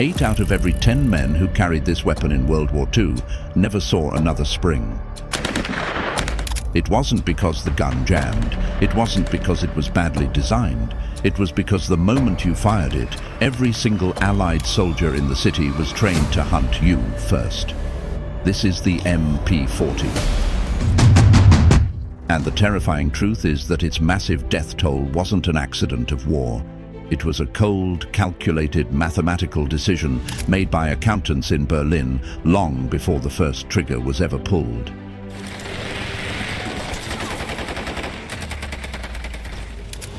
8 out of every 10 men who carried this weapon in World War II never saw another spring. It wasn't because the gun jammed. It wasn't because it was badly designed. It was because the moment you fired it, every single Allied soldier in the city was trained to hunt you first. This is the MP40. And the terrifying truth is that its massive death toll wasn't an accident of war. It was a cold, calculated, mathematical decision made by accountants in Berlin long before the first trigger was ever pulled.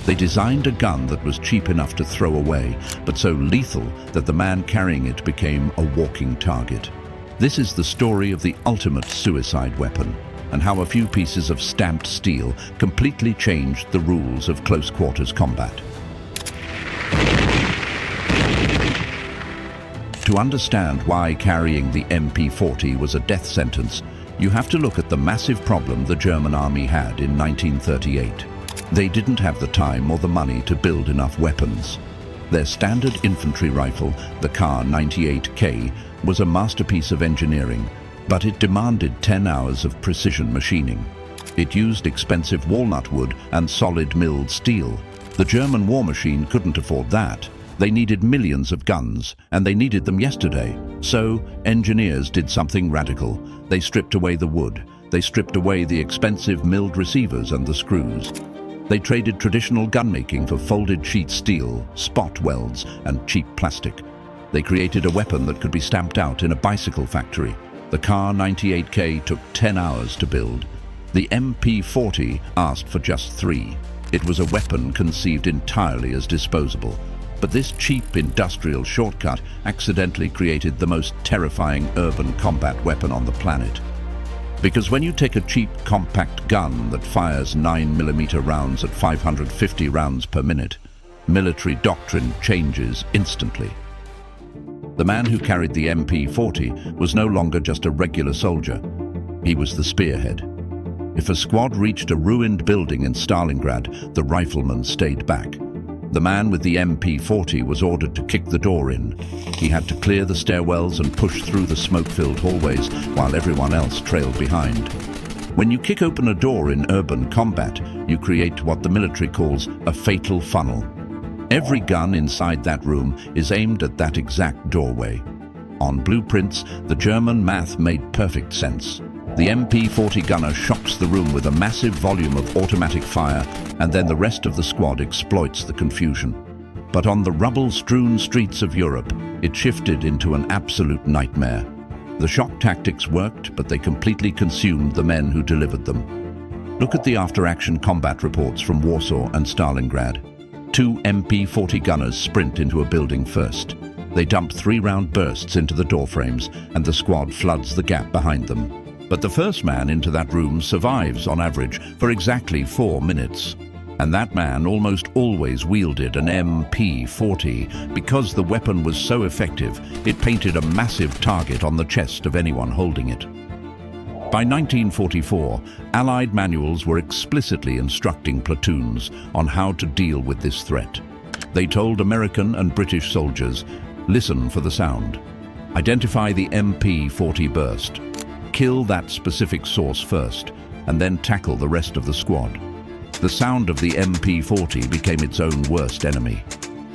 They designed a gun that was cheap enough to throw away, but so lethal that the man carrying it became a walking target. This is the story of the ultimate suicide weapon, and how a few pieces of stamped steel completely changed the rules of close-quarters combat. To understand why carrying the MP40 was a death sentence, you have to look at the massive problem the German army had in 1938. They didn't have the time or the money to build enough weapons. Their standard infantry rifle, the Kar-98K, was a masterpiece of engineering, but it demanded 10 hours of precision machining. It used expensive walnut wood and solid milled steel. The German war machine couldn't afford that. They needed millions of guns, and they needed them yesterday. So, engineers did something radical. They stripped away the wood. They stripped away the expensive milled receivers and the screws. They traded traditional gunmaking for folded sheet steel, spot welds, and cheap plastic. They created a weapon that could be stamped out in a bicycle factory. The Kar-98K took 10 hours to build. The MP40 asked for just 3. It was a weapon conceived entirely as disposable. But this cheap industrial shortcut accidentally created the most terrifying urban combat weapon on the planet. Because when you take a cheap, compact gun that fires 9mm rounds at 550 rounds per minute, military doctrine changes instantly. The man who carried the MP40 was no longer just a regular soldier. He was the spearhead. If a squad reached a ruined building in Stalingrad, the rifleman stayed back. The man with the MP40 was ordered to kick the door in. He had to clear the stairwells and push through the smoke-filled hallways while everyone else trailed behind. When you kick open a door in urban combat, you create what the military calls a fatal funnel. Every gun inside that room is aimed at that exact doorway. On blueprints, the German math made perfect sense. The MP40 gunner shocks the room with a massive volume of automatic fire, and then the rest of the squad exploits the confusion. But on the rubble-strewn streets of Europe, it shifted into an absolute nightmare. The shock tactics worked, but they completely consumed the men who delivered them. Look at the after-action combat reports from Warsaw and Stalingrad. 2 MP40 gunners sprint into a building first. They dump 3-round bursts into the doorframes, and the squad floods the gap behind them. But the first man into that room survives, on average, for exactly 4 minutes. And that man almost always wielded an MP40 because the weapon was so effective, it painted a massive target on the chest of anyone holding it. By 1944, Allied manuals were explicitly instructing platoons on how to deal with this threat. They told American and British soldiers, listen for the sound. Identify the MP40 burst. Kill that specific source first, and then tackle the rest of the squad. The sound of the MP40 became its own worst enemy.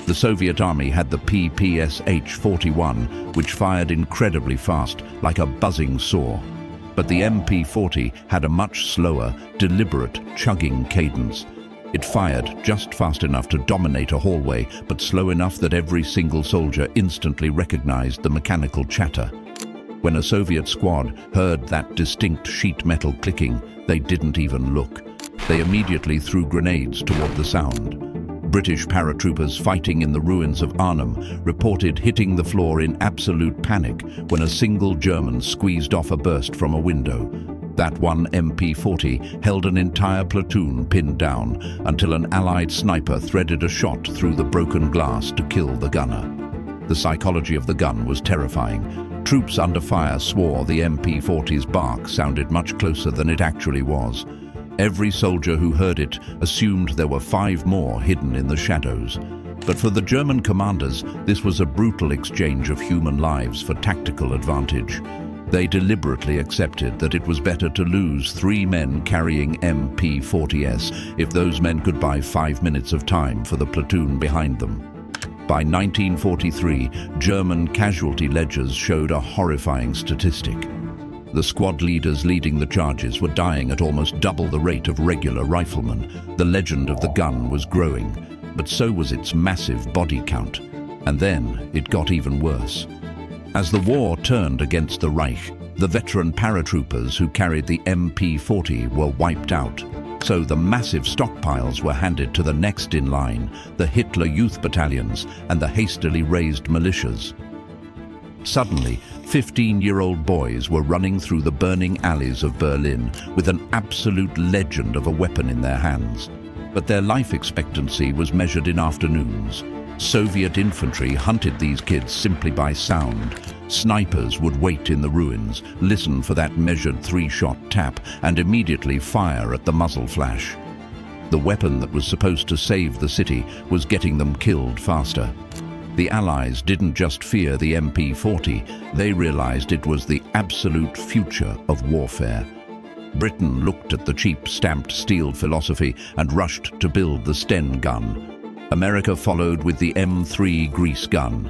The Soviet army had the PPSH-41, which fired incredibly fast, like a buzzing saw. But the MP40 had a much slower, deliberate, chugging cadence. It fired just fast enough to dominate a hallway, but slow enough that every single soldier instantly recognized the mechanical chatter. When a Soviet squad heard that distinct sheet metal clicking, they didn't even look. They immediately threw grenades toward the sound. British paratroopers fighting in the ruins of Arnhem reported hitting the floor in absolute panic when a single German squeezed off a burst from a window. That one MP40 held an entire platoon pinned down until an Allied sniper threaded a shot through the broken glass to kill the gunner. The psychology of the gun was terrifying. Troops under fire swore the MP40's bark sounded much closer than it actually was. Every soldier who heard it assumed there were 5 more hidden in the shadows. But for the German commanders, this was a brutal exchange of human lives for tactical advantage. They deliberately accepted that it was better to lose 3 men carrying MP40s if those men could buy 5 minutes of time for the platoon behind them. By 1943, German casualty ledgers showed a horrifying statistic. The squad leaders leading the charges were dying at almost double the rate of regular riflemen. The legend of the gun was growing, but so was its massive body count. And then it got even worse. As the war turned against the Reich, the veteran paratroopers who carried the MP40 were wiped out. So the massive stockpiles were handed to the next in line, the Hitler Youth Battalions and the hastily raised militias. Suddenly, 15-year-old boys were running through the burning alleys of Berlin with an absolute legend of a weapon in their hands. But their life expectancy was measured in afternoons. Soviet infantry hunted these kids simply by sound. Snipers would wait in the ruins, listen for that measured 3-shot tap, and immediately fire at the muzzle flash. The weapon that was supposed to save the city was getting them killed faster. The Allies didn't just fear the MP40, they realized it was the absolute future of warfare. Britain looked at the cheap stamped steel philosophy and rushed to build the Sten gun. America followed with the M3 grease gun.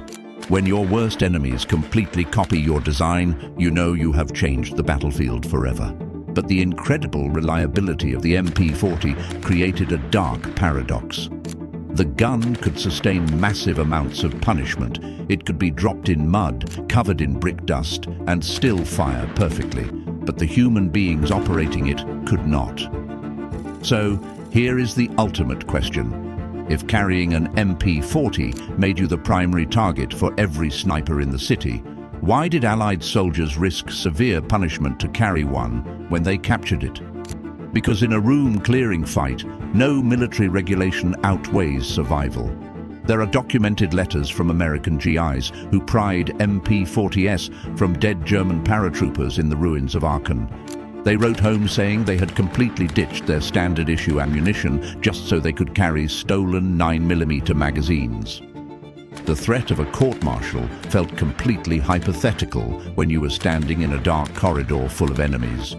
When your worst enemies completely copy your design, you know you have changed the battlefield forever. But the incredible reliability of the MP40 created a dark paradox. The gun could sustain massive amounts of punishment. It could be dropped in mud, covered in brick dust, and still fire perfectly. But the human beings operating it could not. So, here is the ultimate question. If carrying an MP40 made you the primary target for every sniper in the city, why did Allied soldiers risk severe punishment to carry one when they captured it? Because in a room-clearing fight, no military regulation outweighs survival. There are documented letters from American GIs who pried MP40s from dead German paratroopers in the ruins of Aachen. They wrote home saying they had completely ditched their standard-issue ammunition just so they could carry stolen 9mm magazines. The threat of a court-martial felt completely hypothetical when you were standing in a dark corridor full of enemies.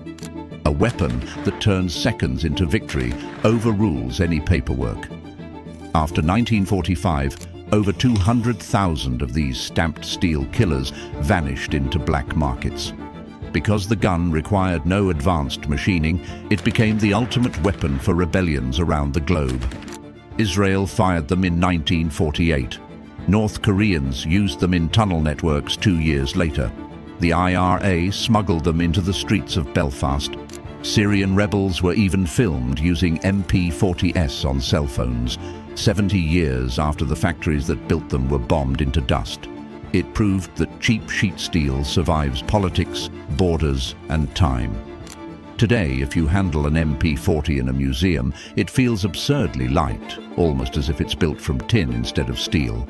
A weapon that turns seconds into victory overrules any paperwork. After 1945, over 200,000 of these stamped steel killers vanished into black markets. Because the gun required no advanced machining, it became the ultimate weapon for rebellions around the globe. Israel fired them in 1948. North Koreans used them in tunnel networks 2 years later. The IRA smuggled them into the streets of Belfast. Syrian rebels were even filmed using MP40s on cell phones, 70 years after the factories that built them were bombed into dust. It proved that cheap sheet steel survives politics, borders, and time. Today, if you handle an MP40 in a museum, it feels absurdly light, almost as if it's built from tin instead of steel.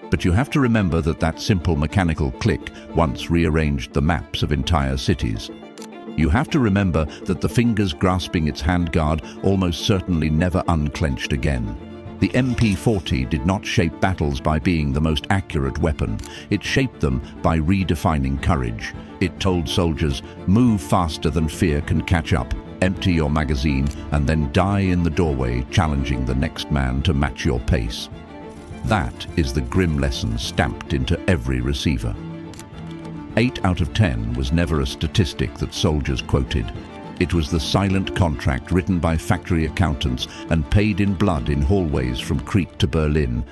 But you have to remember that that simple mechanical click once rearranged the maps of entire cities. You have to remember that the fingers grasping its handguard almost certainly never unclenched again. The MP40 did not shape battles by being the most accurate weapon. It shaped them by redefining courage. It told soldiers, move faster than fear can catch up, empty your magazine, and then die in the doorway, challenging the next man to match your pace. That is the grim lesson stamped into every receiver. 8 out of 10 was never a statistic that soldiers quoted. It was the silent contract written by factory accountants and paid in blood in hallways from Crete to Berlin.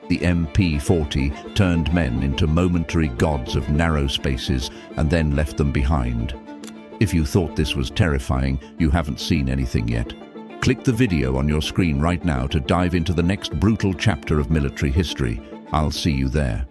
The MP40 turned men into momentary gods of narrow spaces and then left them behind. If you thought this was terrifying, you haven't seen anything yet. Click the video on your screen right now to dive into the next brutal chapter of military history. I'll see you there.